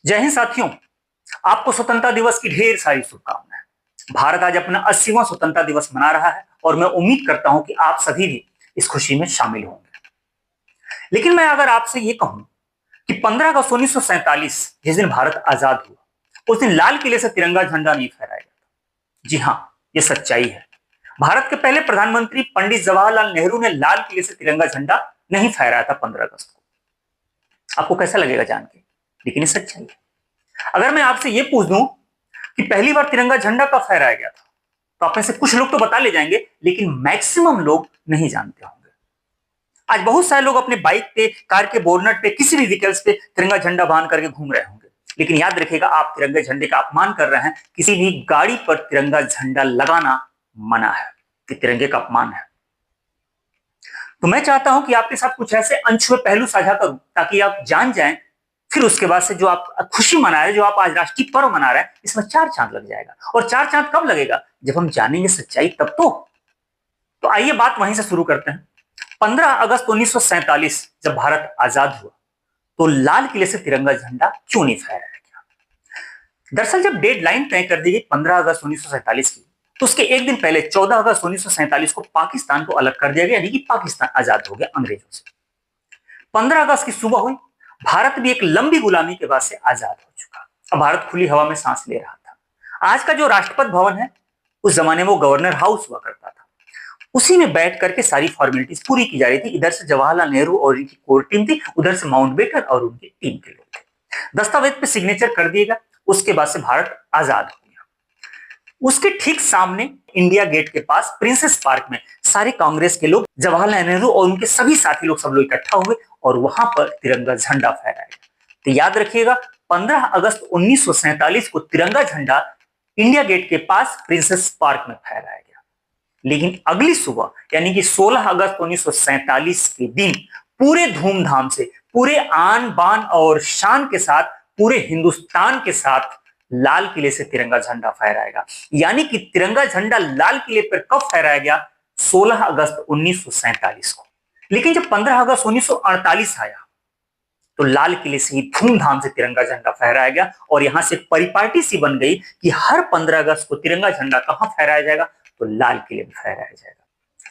जय हिंद साथियों। आपको स्वतंत्रता दिवस की ढेर सारी शुभकामनाएं। भारत आज अपना 80वां स्वतंत्रता दिवस मना रहा है और मैं उम्मीद करता हूं कि आप सभी भी इस खुशी में शामिल होंगे। लेकिन मैं अगर आपसे यह कहूं कि 15 अगस्त 1947 जिस दिन भारत आजाद हुआ, उस दिन लाल किले से तिरंगा झंडा नहीं फहराया गया। जी हां, यह सच्चाई है। भारत के पहले प्रधानमंत्री पंडित जवाहरलाल नेहरू ने लाल किले से तिरंगा झंडा नहीं फहराया था 15 अगस्त को। आपको कैसा लगेगा जान के, लेकिन ये सच्चाई है। अगर मैं आपसे यह पूछ दूं कि पहली बार तिरंगा झंडा कब फहराया गया था, तो आप में से कुछ लोग तो बता ले जाएंगे, लेकिन मैक्सिमम लोग नहीं जानते होंगे। आज बहुत सारे लोग अपने बाइक पे, कार के बोनट पे, किसी भी व्हीकल्स पे तिरंगा झंडा बांध करके घूम रहे होंगे। लेकिन याद रखिएगा, आप तिरंगे झंडे का अपमान कर रहे हैं। किसी भी गाड़ी पर तिरंगा झंडा लगाना मना है, कि तिरंगे का अपमान है। तो मैं चाहता हूं कि आपके साथ कुछ ऐसे अनछुए पहलू साझा करूं ताकि आप जान जाएं। फिर उसके बाद से जो आप खुशी मना रहे हैं, जो आप आज राष्ट्रीय पर्व मना रहे हैं, इसमें 4 चांद लग जाएगा। और 4 चांद कब लगेगा? जब हम जानेंगे सच्चाई, तब तो आइए बात वहीं से शुरू करते हैं। 15 अगस्त 1947 जब भारत आजाद हुआ, तो लाल किले से तिरंगा झंडा क्यों नहीं फहराया गया? दरअसल जब डेडलाइन तय कर दी गई 15 अगस्त 1947 की, तो उसके एक दिन पहले 14 अगस्त 1947 को पाकिस्तान को अलग कर दिया गया, यानी कि पाकिस्तान आजाद हो गया अंग्रेजों से। 15 अगस्त की सुबह हुई, भारत भी एक लंबी गुलामी के बाद से आजाद हो चुका। अब भारत खुली हवा में सांस ले रहा था। आज का जो राष्ट्रपति भवन है, उस जमाने में वो गवर्नर हाउस हुआ करता था। उसी में बैठ करके सारी फॉर्मेलिटीज पूरी की जा रही थी। इधर से जवाहरलाल नेहरू और उनकी कोर टीम थी, उधर से माउंटबेटन और उनकी टीम के लोग थे। दस्तावेज पे सिग्नेचर कर दिएगा, उसके बाद से भारत आजाद हो गया। उसके ठीक सामने इंडिया गेट के पास प्रिंसेस पार्क में सारे कांग्रेस के लोग, जवाहरलाल नेहरू और उनके सभी साथी लोग, सब लोग इकट्ठा हुए और वहां पर तिरंगा झंडा फहराया। तो याद रखिएगा, 15 अगस्त 1947 को तिरंगा झंडा इंडिया गेट के पास प्रिंसेस पार्क में फहराया गया। लेकिन अगली सुबह यानी कि 16 अगस्त 1947 के दिन पूरे धूमधाम से, पूरे आन बान और शान के साथ, पूरे हिंदुस्तान के साथ लाल किले से तिरंगा झंडा फहराया गया। यानी कि तिरंगा झंडा लाल किले पर कब फहराया गया? 16 अगस्त 1947 को। लेकिन जब 15 अगस्त 1948 आया, तो लाल किले से ही धूमधाम से तिरंगा झंडा फहराया गया और यहां से परिपाटी सी बन गई कि हर 15 अगस्त को तिरंगा झंडा कहां फहराया जाएगा? तो लाल किले में फहराया जाएगा।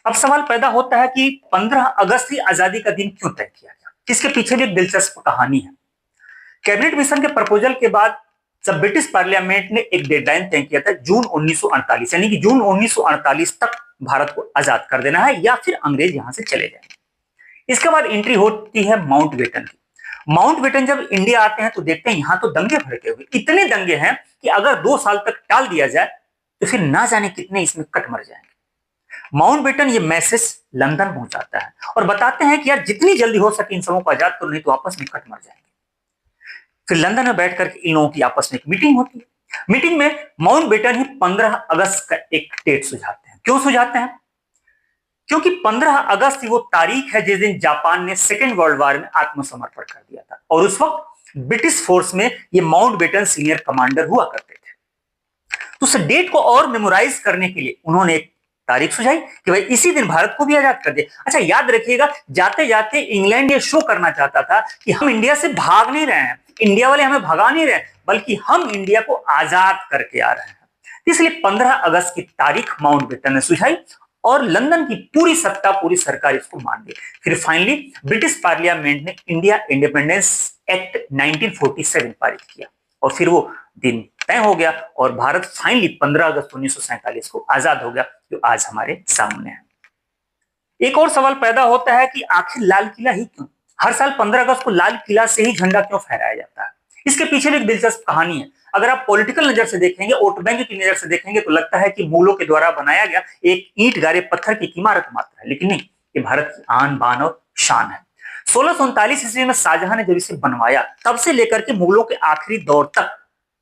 अब सवाल पैदा होता है कि 15 अगस्त ही आजादी का दिन क्यों तय किया गया? इसके पीछे भी एक दिलचस्प कहानी है। कैबिनेट मिशन के प्रपोजल के बाद जब ब्रिटिश पार्लियामेंट ने एक डेडलाइन तय किया था, जून 1948, यानी कि जून 1948 तक भारत को आजाद कर देना है या फिर अंग्रेज यहां से चले जाएंगे। इसके बाद एंट्री होती है माउंटबेटन की। माउंटबेटन जब इंडिया आते हैं तो देखते हैं यहां तो दंगे भड़के हुए, इतने दंगे हैं कि अगर 2 साल तक टाल दिया जाए तो फिर ना जाने कितने इसमें कट मर जाएंगे। माउंटबेटन ये मैसेज लंदन पहुंचाता है और बताते हैं कि यार जितनी जल्दी हो सके इन सबों को आजाद करो, नहीं तो आपस में कट मर जाएंगे। फिर लंदन में बैठ करके इन लोगों की आपस में एक मीटिंग होती है। मीटिंग में माउंटबेटन ही 15 अगस्त का एक डेट सुझाते हैं। क्यों सुझाते हैं? क्योंकि 15 अगस्त वो तारीख है जिस दिन जापान ने सेकेंड वर्ल्ड वॉर में आत्मसमर्पण कर दिया था और उस वक्त ब्रिटिश फोर्स में ये माउंटबेटन सीनियर कमांडर हुआ करते थे। तो उस डेट को और मेमोराइज करने के लिए उन्होंने एक तारीख सुझाई कि भाई इसी दिन भारत को भी आजाद कर दे। अच्छा, याद रखिएगा, जाते जाते इंग्लैंड ये शो करना चाहता था कि हम इंडिया से भाग नहीं रहे हैं, इंडिया वाले हमें भगा नहीं रहे, बल्कि हम इंडिया को आजाद करके आ रहे हैं। इसलिए 15 अगस्त की तारीख माउंटबेटन ने सुझाई और लंदन की पूरी सत्ता, पूरी सरकार इसको मान ली। फिर फाइनली ब्रिटिश पार्लियामेंट ने इंडिया इंडिपेंडेंस एक्ट 1947 पारित किया और फिर वो दिन तय हो गया और भारत फाइनली 15 अगस्त 1947 को आजाद हो गया, जो आज हमारे सामने है। एक और सवाल पैदा होता है कि आखिर लाल किला ही क्यों? हर साल 15 अगस्त को लाल किला से ही झंडा क्यों फहराया जाता है? इसके पीछे भी एक दिलचस्प कहानी है। अगर आप पॉलिटिकल नजर से देखेंगे, वोट बैंक की नजर से देखेंगे, तो लगता है कि मुगलों के द्वारा बनाया गया एक ईंट गारे पत्थर की इमारत मात्र है, लेकिन नहीं, ये भारत की आन बान और शान है। 1639 ईस्वी में शाहजहां ने जब इसे बनवाया, तब से लेकर के मुगलों के आखिरी दौर तक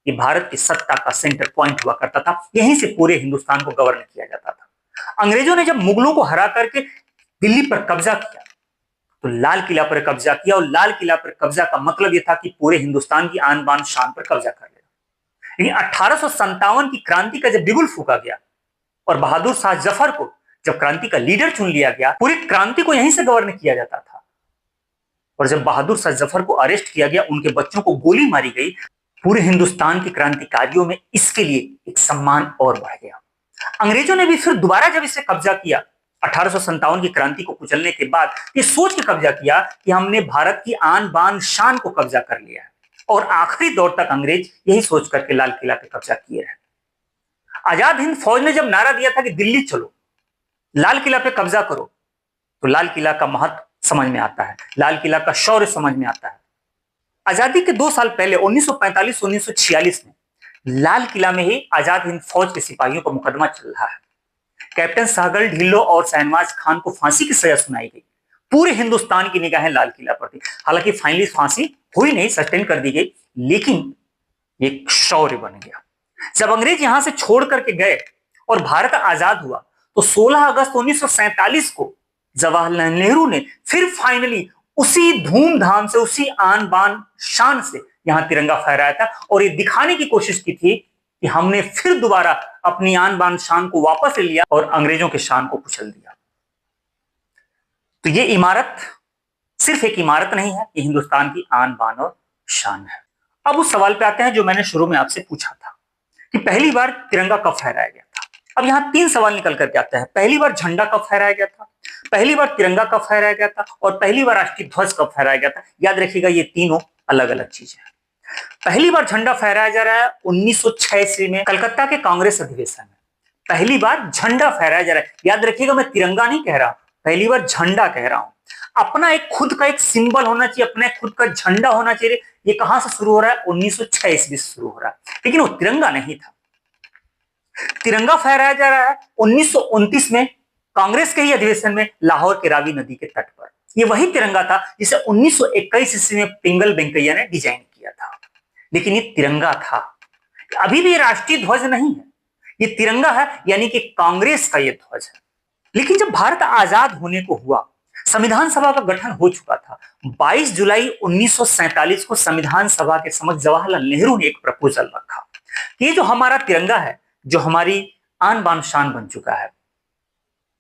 ये भारत की सत्ता का सेंटर पॉइंट हुआ करता था। यहीं से पूरे हिंदुस्तान को गवर्न किया जाता था। अंग्रेजों ने जब मुगलों को हरा करके दिल्ली पर कब्जा किया, तो लाल किला पर कब्जा किया और लाल किला पर कब्जा का मतलब यह था कि पूरे हिंदुस्तान की आन बान शान पर कब्जा कर लेना। लेकिन 1857 की क्रांति का जब बिगुल फूका गया और बहादुर शाह जफर को जब क्रांति का लीडर चुन लिया गया, पूरी क्रांति को यहीं से गवर्न किया जाता था। और जब बहादुर शाह जफर को अरेस्ट किया गया, उनके बच्चों को गोली मारी गई, पूरे हिंदुस्तान के क्रांतिकारियों में इसके लिए एक सम्मान और बढ़ गया। अंग्रेजों ने भी फिर दोबारा जब इसे कब्जा किया 1857 की क्रांति को कुचलने के बाद, ये सोच के कब्जा किया कि हमने भारत की आन बान शान को कब्जा कर लिया है, और आखिरी दौर तक अंग्रेज यही सोच करके लाल किला पे कब्जा किए रहे। आजाद हिंद फौज ने जब नारा दिया था कि दिल्ली चलो, लाल किला पे कब्जा करो, तो लाल किला का महत्व समझ में आता है, लाल किला का शौर्य समझ में आता है। आजादी के 2 साल पहले 1945-1946 में लाल किला में ही आजाद हिंद फौज के सिपाहियों का मुकदमा चल रहा है। कैप्टन सागर ढिल्लो और शहनवाज खान को फांसी की सजा सुनाई गई। पूरे हिंदुस्तान की निगाहें लाल किला पर थी। हालांकि फाइनली फांसी हुई नहीं, सस्टेन कर दी गई, लेकिन एक शौर्य बन गया। जब अंग्रेज यहां से छोड़ करके गए और भारत आजाद हुआ, तो 16 अगस्त 1947 को जवाहरलाल नेहरू ने फिर फाइनली उसी धूमधाम से, उसी आन बान शान से यहां तिरंगा फहराया था, और ये दिखाने की कोशिश की थी कि हमने फिर दोबारा अपनी आन बान शान को वापस ले लिया और अंग्रेजों के शान को कुचल दिया। तो ये इमारत सिर्फ एक इमारत नहीं है, ये हिंदुस्तान की आन बान और शान है। अब उस सवाल पे आते हैं जो मैंने शुरू में आपसे पूछा था कि पहली बार तिरंगा कब फहराया गया था। अब यहां 3 सवाल निकल करके आते हैं। पहली बार झंडा कब फहराया गया था, पहली बार तिरंगा कब फहराया गया था, और पहली बार राष्ट्रीय ध्वज कब फहराया गया था। याद रखिएगा, ये तीनों अलग अलग चीजें हैं। पहली बार झंडा फहराया जा रहा है 1906 ईस्वी में कलकत्ता के कांग्रेस अधिवेशन में। पहली बार झंडा फहराया जा रहा है। याद रखिएगा, मैं तिरंगा नहीं कह रहा, पहली बार झंडा कह रहा हूं। अपना एक खुद का एक सिंबल होना चाहिए, अपना खुद का झंडा होना चाहिए। ये कहां से शुरू हो रहा है? 1906 ईस्वी से शुरू हो रहा है, लेकिन वो तिरंगा नहीं था। तिरंगा फहराया जा रहा है 1929 में कांग्रेस के ही अधिवेशन में लाहौर के रावी नदी के तट पर। ये वही तिरंगा था जिसे 1921 ईस्वी में पिंगल वेंकैया ने डिजाइन किया था, लेकिन ये तिरंगा था। अभी भी राष्ट्रीय ध्वज नहीं है, ये तिरंगा है, यानी कि कांग्रेस का ये ध्वज है। लेकिन जब भारत आजाद होने को हुआ, संविधान सभा का गठन हो चुका था। 22 जुलाई 1947 को संविधान सभा के समक्ष जवाहरलाल नेहरू ने एक प्रपोजल रखा। ये जो हमारा तिरंगा है, जो हमारी आन बान शान बन चुका है,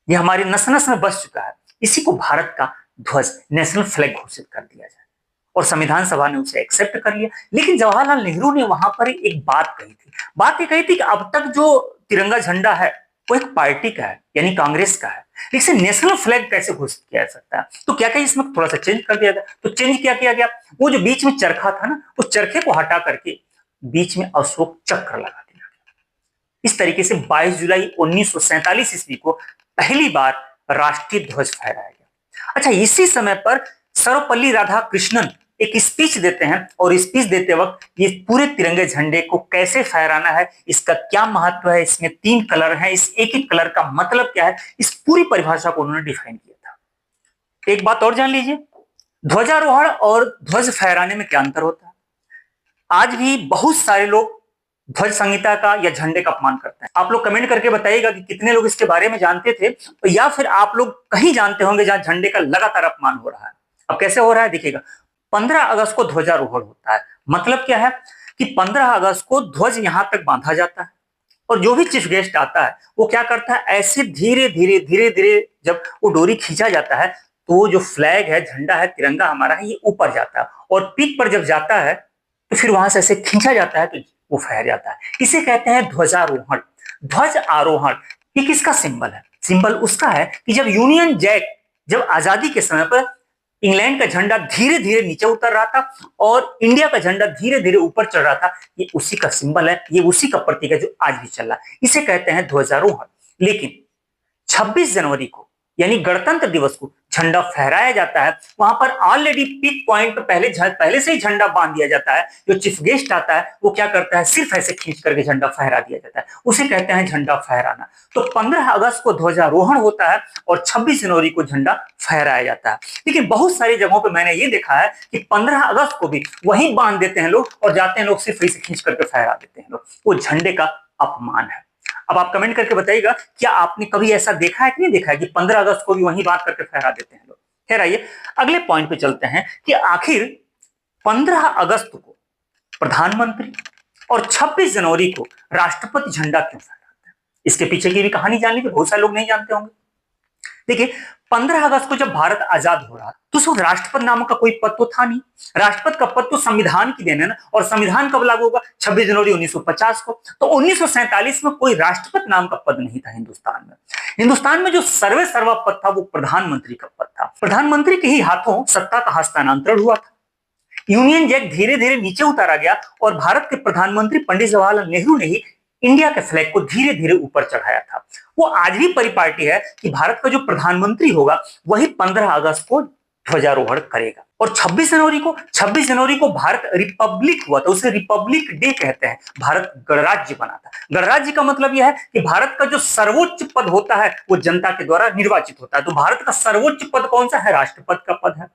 ये हमारी नस नस में बस चुका है, इसी को भारत का ध्वज, नेशनल फ्लैग घोषित कर दिया जाए। और संविधान सभा ने उसे एक्सेप्ट कर लिया। लेकिन जवाहरलाल नेहरू ने वहां पर एक बात कही थी। बात ये कही थी कि अब तक जो तिरंगा झंडा है वो एक पार्टी का है, यानी कांग्रेस का है, इसे नेशनल फ्लैग कैसे घोषित किया जा सकता है? तो क्या क्या इसमें थोड़ा सा चेंज कर दिया गया। तो चेंज क्या किया गया, वो जो बीच में चरखा था ना, उस चरखे को हटा करके बीच में अशोक चक्र लगा दिया गया। इस तरीके से 22 जुलाई 1947 ईस्वी को पहली बार राष्ट्रीय ध्वज फहराया गया। अच्छा, इसी समय पर सर्वपल्ली राधाकृष्णन एक स्पीच देते हैं, और स्पीच देते वक्त ये पूरे तिरंगे झंडे को कैसे फहराना है, इसका क्या महत्व है, इसमें 3 कलर हैं, इस एक एक कलर का मतलब क्या है, इस पूरी परिभाषा को उन्होंने डिफाइन किया था। एक बात और जान लीजिए, ध्वजारोहण और ध्वज फहराने में क्या अंतर होता है। आज भी बहुत सारे लोग ध्वज संहिता का या झंडे का अपमान करते हैं। आप लोग कमेंट करके बताइएगा कि कितने लोग इसके बारे में जानते थे, या फिर आप लोग कहीं जानते होंगे जहां झंडे का लगातार अपमान हो रहा है। अब कैसे हो रहा है देखिएगा। 15 अगस्त को ध्वजारोहण होता है। मतलब क्या है कि 15 अगस्त को ध्वज यहां तक बांधा जाता है, और जो भी चीफ गेस्ट आता है वो क्या करता है, ऐसे धीरे धीरे धीरे धीरे जब वो डोरी खींचा जाता है, तो जो फ्लैग है, झंडा है, तिरंगा हमारा है, ये ऊपर जाता है, और पीक पर जब जाता है तो फिर वहां से ऐसे खींचा जाता है तो वो फहर जाता है। इसे कहते हैं ध्वजारोहण। ध्वज आरोहण ये किसका सिंबल है? सिंबल उसका है कि जब यूनियन जैक, जब आजादी के समय पर इंग्लैंड का झंडा धीरे धीरे नीचे उतर रहा था और इंडिया का झंडा धीरे धीरे ऊपर चढ़ रहा था, ये उसी का सिंबल है, ये उसी का प्रतीक है जो आज भी चल रहा है। इसे कहते हैं ध्वजारोहण। लेकिन 26 जनवरी को, यानी गणतंत्र दिवस को, झंडा फहराया जाता है। वहां पर ऑलरेडी पीक पॉइंट पर पहले से ही झंडा बांध दिया जाता है। जो चीफ गेस्ट आता है वो क्या करता है, सिर्फ ऐसे खींच करके झंडा फहरा दिया जाता है, उसे कहते हैं झंडा फहराना। तो 15 अगस्त को ध्वजारोहण होता है और 26 जनवरी को झंडा फहराया जाता है। लेकिन बहुत सारी जगहों पर मैंने ये देखा है कि 15 अगस्त को भी वहीं बांध देते हैं लोग, और जाते हैं लोग सिर्फ ऐसे खींच करके फहरा देते हैं लोग। वो झंडे का अपमान है। अब आप कमेंट करके बताइएगा, क्या आपने कभी ऐसा देखा है कि नहीं देखा है कि 15 अगस्त को भी वहीं बात करके फहरा देते हैं लोग। खैर, आइए अगले पॉइंट पे चलते हैं कि आखिर 15 अगस्त को प्रधानमंत्री और 26 जनवरी को राष्ट्रपति झंडा क्यों फहराते हैं। इसके पीछे की भी कहानी जान लीजिए, बहुत सारे लोग नहीं जानते होंगे। देखिए, 15 अगस्त को जब भारत आजाद हो रहा तो उस वक्त राष्ट्रपति नामक का कोई पद तो था नहीं। राष्ट्रपति का पद तो संविधान की देन है ना, और संविधान कब लागू होगा? 26 जनवरी 1950 को। तो 1947 में कोई राष्ट्रपति नाम का पद नहीं था हिंदुस्तान में। हिंदुस्तान में जो सर्वे सर्वा पद था वो प्रधानमंत्री का पद था। प्रधानमंत्री के ही हाथों सत्ता का हस्तांतरण हुआ था। यूनियन जैक धीरे धीरे नीचे उतारा गया और भारत के प्रधानमंत्री पंडित जवाहरलाल नेहरू ने ही इंडिया के फ्लैग को धीरे धीरे ऊपर चढ़ाया था। वो आज भी परिपाटी है कि भारत का जो प्रधानमंत्री होगा वही 15 अगस्त को ध्वजारोहण करेगा। और 26 जनवरी को भारत रिपब्लिक हुआ था, उसे रिपब्लिक डे कहते हैं। भारत गणराज्य बना था। गणराज्य का मतलब यह है कि भारत का जो सर्वोच्च पद होता है वो जनता के द्वारा निर्वाचित होता है। तो भारत का सर्वोच्च पद कौन सा है? राष्ट्रपति का पद है।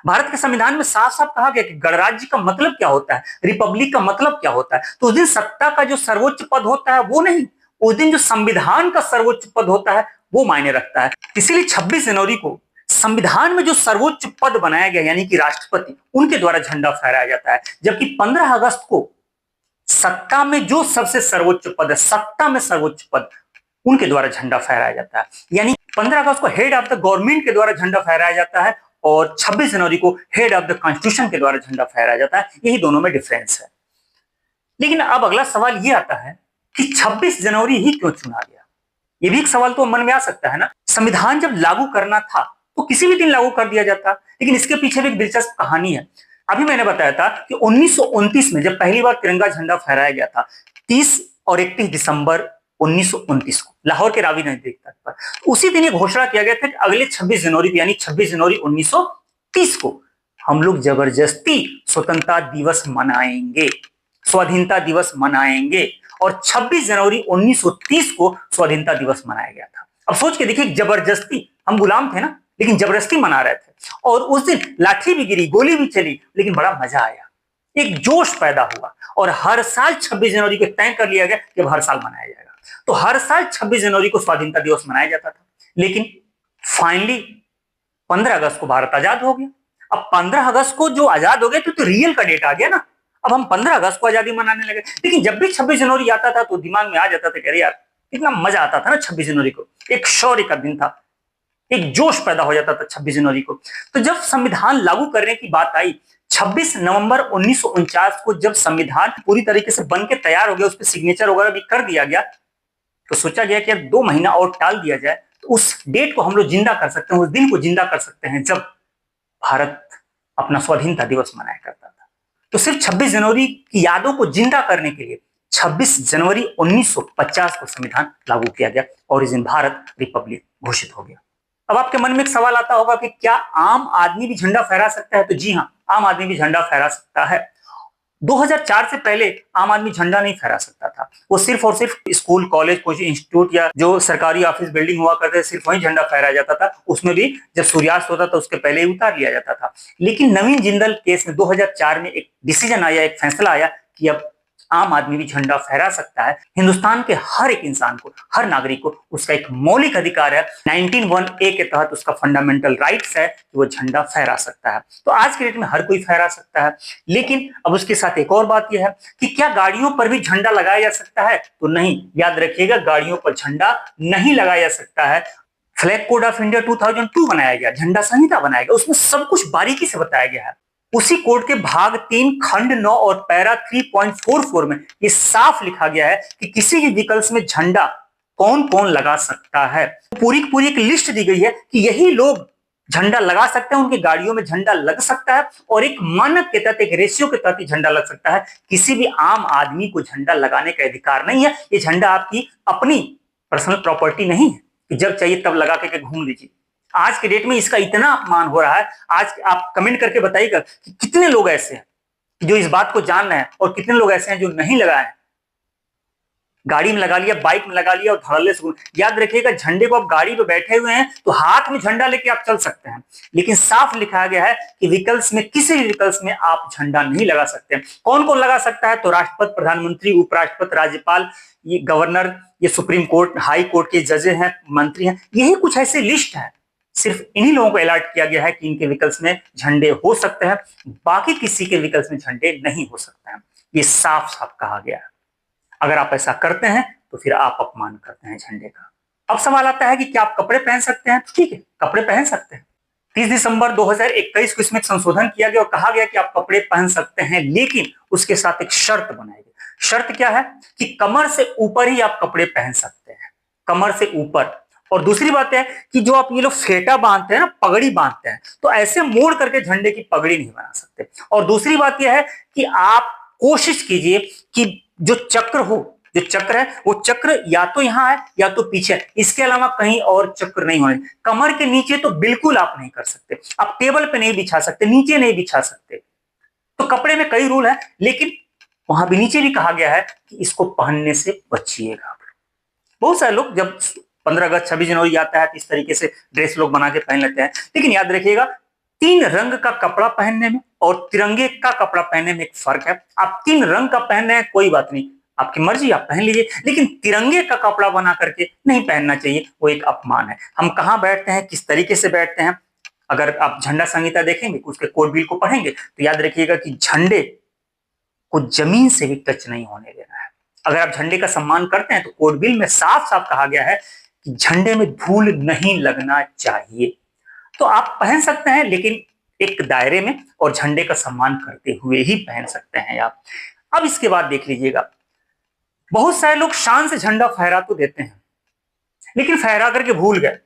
भारत के संविधान में साफ साफ कहा गया कि गणराज्य का मतलब क्या होता है, रिपब्लिक का मतलब क्या होता है। तो उस दिन सत्ता का जो सर्वोच्च पद होता है वो नहीं, उस दिन जो संविधान का सर्वोच्च पद होता है वो मायने रखता है। इसीलिए 26 जनवरी को संविधान में जो सर्वोच्च पद बनाया गया यानी कि राष्ट्रपति, उनके द्वारा झंडा फहराया जाता है। जबकि 15 अगस्त को सत्ता में जो सबसे सर्वोच्च पद है, सत्ता में सर्वोच्च पद, उनके द्वारा झंडा फहराया जाता है। यानी 15 अगस्त को हेड ऑफ द गवर्नमेंट के द्वारा झंडा फहराया जाता है और 26 जनवरी को हेड ऑफ द कॉन्स्टिट्यूशन के द्वारा झंडा फहराया जाता है। यही दोनों में डिफरेंस है। लेकिन अब अगला सवाल यह आता है कि 26 जनवरी ही क्यों चुना गया? यह भी एक सवाल तो मन में आ सकता है ना। संविधान जब लागू करना था तो किसी भी दिन लागू कर दिया जाता, लेकिन इसके पीछे भी एक दिलचस्प कहानी है। अभी मैंने बताया था कि 1929 में जब पहली बार तिरंगा झंडा फहराया गया था, 30 और 31 दिसंबर 1929 को लाहौर के रावी नदी तट पर, उसी दिन ये घोषणा किया गया था कि अगले 26 जनवरी यानी 26 जनवरी 1930 को हम लोग जबरदस्ती स्वतंत्रता दिवस मनाएंगे, स्वाधीनता दिवस मनाएंगे। और 26 जनवरी 1930 को स्वाधीनता दिवस मनाया गया था। अब सोच के देखिए, जबरदस्ती, हम गुलाम थे ना, लेकिन जबरदस्ती मना रहे थे। और उस दिन लाठी भी गिरी, गोली भी चली, लेकिन बड़ा मजा आया, एक जोश पैदा हुआ। और हर साल 26 जनवरी को तय कर लिया गया कि हर साल मनाया जाएगा। तो हर साल 26 जनवरी को स्वाधीनता दिवस मनाया जाता था। लेकिन फाइनली 15 अगस्त को भारत आजाद हो गया। अब 15 अगस्त को जो आजाद हो गए तो रियल का डेट आ गया ना। अब हम 15 अगस्त को आजादी मनाने लगे। लेकिन जब भी 26 जनवरी आता था तो दिमाग में आ जाता था, कह रहे यार कितना मजा आता था ना 26 जनवरी को, एक शौर्य का दिन था, एक जोश पैदा हो जाता था 26 जनवरी को। तो जब संविधान लागू करने की बात आई, 26 नवंबर 1949 को जब संविधान पूरी तरीके से बन के तैयार हो गया, उस पर सिग्नेचर वगैरह भी कर दिया गया, तो सोचा गया कि 2 महीना और टाल दिया जाए तो उस डेट को हम लोग जिंदा कर सकते हैं, उस दिन को जिंदा कर सकते हैं जब भारत अपना स्वाधीनता दिवस मनाया करता था। तो सिर्फ 26 जनवरी की यादों को जिंदा करने के लिए 26 जनवरी 1950 को संविधान लागू किया गया और इस दिन भारत रिपब्लिक घोषित हो गया। अब आपके मन में एक सवाल आता होगा कि क्या आम आदमी भी झंडा फहरा सकता है? तो जी हाँ, आम आदमी भी झंडा फहरा सकता है। 2004 से पहले आम आदमी झंडा नहीं फहरा सकता था। वो सिर्फ और सिर्फ स्कूल, कॉलेज, कोचिंग इंस्टीट्यूट या जो सरकारी ऑफिस बिल्डिंग हुआ करते सिर्फ वहीं झंडा फहराया जाता था। उसमें भी जब सूर्यास्त होता था उसके पहले ही उतार लिया जाता था। लेकिन नवीन जिंदल केस में 2004 में एक डिसीजन आया, एक फैसला आया कि अब आम आदमी भी झंडा फहरा सकता है। हिंदुस्तान के हर एक इंसान को, हर नागरिक को उसका एक मौलिक अधिकार है। 19(1)(a) के तहत उसका फंडामेंटल राइट्स है कि वो झंडा फहरा सकता है। तो आज के डेट में हर कोई फहरा सकता है। लेकिन अब उसके साथ एक और बात यह है कि क्या गाड़ियों पर भी झंडा लगाया जा सकता है? तो नहीं, याद रखिएगा, गाड़ियों पर झंडा नहीं लगाया जा सकता है। फ्लैग कोड ऑफ इंडिया 2002 बनाया गया, झंडा संहिता बनाया गया, उसमें सब कुछ बारीकी से बताया गया है। उसी कोड के भाग 3 खंड 9 और पैरा 3.44 में ये साफ लिखा गया है कि किसी भी व्हीकल्स में झंडा कौन कौन लगा सकता है। पूरी की पूरी एक लिस्ट दी गई है कि यही लोग झंडा लगा सकते हैं, उनकी गाड़ियों में झंडा लग सकता है और एक मानक के तहत, एक रेशियो के तहत झंडा लग सकता है। किसी भी आम आदमी को झंडा लगाने का अधिकार नहीं है। ये झंडा आपकी अपनी पर्सनल प्रॉपर्टी नहीं है कि जब चाहिए तब लगा के घूम लीजिए। आज के डेट में इसका इतना अपमान हो रहा है। आज आप कमेंट करके बताइएगा कि कितने लोग ऐसे हैं जो इस बात को जान रहे हैं और कितने लोग ऐसे हैं जो नहीं लगाए। गाड़ी में लगा लिया, बाइक में लगा लिया और धड़ल्ले से। याद रखिएगा, झंडे को आप गाड़ी पे बैठे हुए हैं तो हाथ में झंडा लेके आप चल सकते हैं, लेकिन साफ लिखा गया है कि व्हीकल्स में, किसी भी व्हीकल्स में आप झंडा नहीं लगा सकते। कौन कौन लगा सकता है? तो राष्ट्रपति, प्रधानमंत्री, उपराष्ट्रपति, राज्यपाल, ये गवर्नर, ये सुप्रीम कोर्ट, हाई कोर्ट के जज हैं, मंत्री हैं। यही कुछ ऐसी लिस्ट है। सिर्फ इन्हीं लोगों को अलर्ट किया गया है कि इनके व्हीकल्स में झंडे हो सकते हैं, बाकी किसी के व्हीकल्स में झंडे नहीं हो सकते हैं। ये साफ साफ कहा गया है। अगर आप ऐसा करते हैं तो फिर आप अपमान करते हैं झंडे का। अब सवाल आता है कि क्या आप कपड़े पहन सकते हैं? ठीक है, कपड़े पहन सकते हैं। 30 दिसंबर 2021 को इसमें संशोधन किया गया और कहा गया कि आप कपड़े पहन सकते हैं, लेकिन उसके साथ एक शर्त बनाई गई। शर्त क्या है कि कमर से ऊपर ही आप कपड़े पहन सकते हैं, कमर से ऊपर। और दूसरी बात है कि जो आप ये लोग फेटा बांधते हैं ना, पगड़ी बांधते हैं, तो ऐसे मोड़ करके झंडे की पगड़ी नहीं बना सकते। और दूसरी बात यह है कि आप कोशिश कीजिए कि जो चक्र हो, जो चक्र है वो चक्र या तो यहां है या तो पीछे है, इसके अलावा कहीं और चक्र नहीं होने। कमर के नीचे तो बिल्कुल आप नहीं कर सकते, आप टेबल पे नहीं बिछा सकते, नीचे नहीं बिछा सकते। तो कपड़े में कई रूल है, लेकिन वहां भी नीचे भी कहा गया है कि इसको पहनने से बचिएगा। बहुत सारे लोग जब 15 अगस्त 26 जनवरी आता है तो इस तरीके से ड्रेस लोग बना के पहन लेते हैं, लेकिन याद रखिएगा 3 रंग का कपड़ा पहनने में और तिरंगे का कपड़ा पहनने में एक फर्क है। आप 3 रंग का पहन रहे हैं कोई बात नहीं, आपकी मर्जी, आप पहन लीजिए, लेकिन तिरंगे का कपड़ा बना करके नहीं पहनना चाहिए, वो एक अपमान है। हम कहां बैठते हैं, किस तरीके से बैठते हैं, अगर आप झंडा संहिता देखेंगे, उसके कोड बिल को पढ़ेंगे तो याद रखिएगा कि झंडे को जमीन से भी टच नहीं होने देना है। अगर आप झंडे का सम्मान करते हैं तो कोड बिल में साफ साफ कहा गया है कि झंडे में धूल नहीं लगना चाहिए। तो आप पहन सकते हैं, लेकिन एक दायरे में और झंडे का सम्मान करते हुए ही पहन सकते हैं आप। अब इसके बाद देख लीजिएगा, बहुत सारे लोग शान से झंडा फहरा तो देते हैं, लेकिन फहरा करके भूल गए।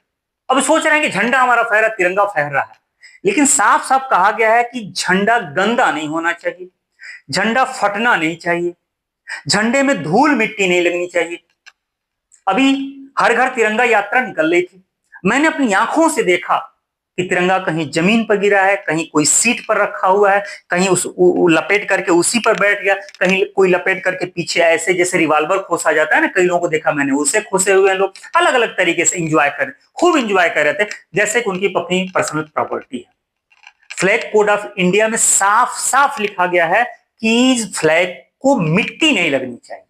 अब सोच रहे हैं कि झंडा हमारा फहरा, तिरंगा फहर रहा है, लेकिन साफ साफ कहा गया है कि झंडा गंदा नहीं होना चाहिए, झंडा फटना नहीं चाहिए, झंडे में धूल मिट्टी नहीं लगनी चाहिए। अभी हर घर तिरंगा यात्रा निकल रही थी, मैंने अपनी आंखों से देखा कि तिरंगा कहीं जमीन पर गिरा है, कहीं कोई सीट पर रखा हुआ है, कहीं लपेट करके उसी पर बैठ गया, कहीं कोई लपेट करके पीछे ऐसे जैसे रिवाल्वर खोसा जाता है ना, कई लोगों को देखा मैंने, उसे खोसे हुए लोग अलग अलग तरीके से इंजॉय कर, खूब इंजॉय कर रहे थे, जैसे कि उनकी अपनी पर्सनल प्रॉपर्टी है। फ्लैग कोड ऑफ इंडिया में साफ साफ लिखा गया है कि फ्लैग को मिट्टी नहीं लगनी चाहिए,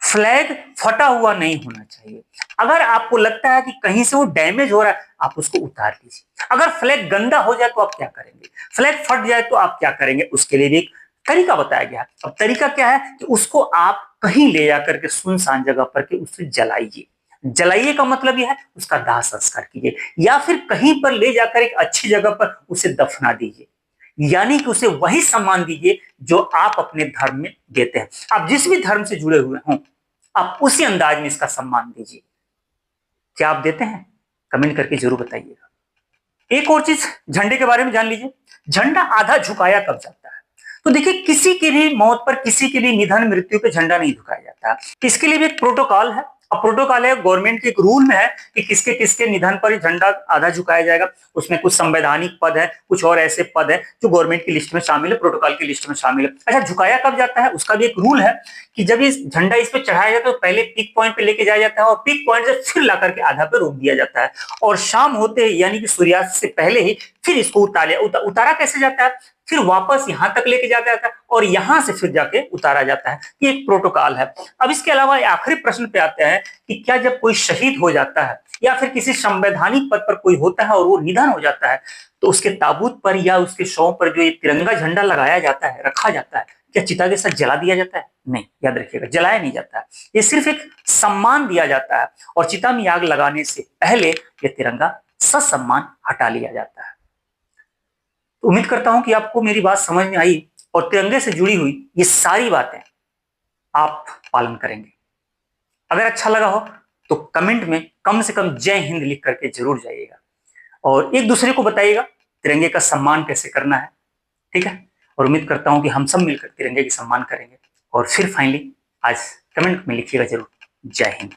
फ्लैग फटा हुआ नहीं होना चाहिए। अगर आपको लगता है कि कहीं से वो डैमेज हो रहा है, आप उसको उतार लीजिए। अगर फ्लैग गंदा हो जाए तो आप क्या करेंगे, फ्लैग फट जाए तो आप क्या करेंगे, उसके लिए भी एक तरीका बताया गया। अब तरीका क्या है कि उसको आप कहीं ले जाकर के सुनसान जगह पर के उसे जलाइए। जलाइए का मतलब यह है उसका दाह संस्कार कीजिए, या फिर कहीं पर ले जाकर एक अच्छी जगह पर उसे दफना दीजिए, यानी कि उसे वही सम्मान दीजिए जो आप अपने धर्म में देते हैं। आप जिस भी धर्म से जुड़े हुए हों, आप उसी अंदाज में इसका सम्मान दीजिए। क्या आप देते हैं? कमेंट करके जरूर बताइएगा। एक और चीज झंडे के बारे में जान लीजिए, झंडा आधा झुकाया कब जाता है? तो देखिए, किसी की भी मौत पर, किसी की भी निधन मृत्यु पे झंडा नहीं झुकाया जाता। इसके लिए भी एक प्रोटोकॉल है। अब प्रोटोकॉल है, गवर्नमेंट के एक रूल में है कि किसके किसके निधन पर झंडा आधा झुकाया जाएगा। उसमें कुछ संवैधानिक पद है, कुछ और ऐसे पद है जो गवर्नमेंट की लिस्ट में शामिल है, प्रोटोकॉल की लिस्ट में शामिल है। अच्छा, झुकाया कब जाता है उसका भी एक रूल है कि जब ये झंडा इस पे चढ़ाया जाता है तो पहले पीक पॉइंट पे लेके जाया जाता है और पीक पॉइंट से फिर ला करके आधा पे रोक दिया जाता है, और शाम होते ही यानी कि सूर्यास्त से पहले ही फिर इसको उतारा कैसे जाता है, फिर वापस यहां तक लेके जाता है और यहां से फिर जाके उतारा जाता है। ये एक प्रोटोकॉल है। अब इसके अलावा आखिरी प्रश्न पे आते हैं कि क्या जब कोई शहीद हो जाता है या फिर किसी संवैधानिक पद पर कोई होता है और वो निधन हो जाता है, तो उसके ताबूत पर या उसके शव पर जो ये तिरंगा झंडा लगाया जाता है, रखा जाता है, क्या चिता के साथ जला दिया जाता है? नहीं, याद रखिएगा, जलाया नहीं जाता है। ये सिर्फ एक सम्मान दिया जाता है और चिता में आग लगाने से पहले ये तिरंगा ससम्मान हटा लिया जाता है। उम्मीद करता हूं कि आपको मेरी बात समझ में आई और तिरंगे से जुड़ी हुई ये सारी बातें आप पालन करेंगे। अगर अच्छा लगा हो तो कमेंट में कम से कम जय हिंद लिख करके जरूर जाइएगा और एक दूसरे को बताइएगा तिरंगे का सम्मान कैसे करना है, ठीक है? और उम्मीद करता हूं कि हम सब मिलकर तिरंगे की सम्मान करेंगे। और फिर फाइनली आज कमेंट में लिखिएगा जरूर, जय हिंद।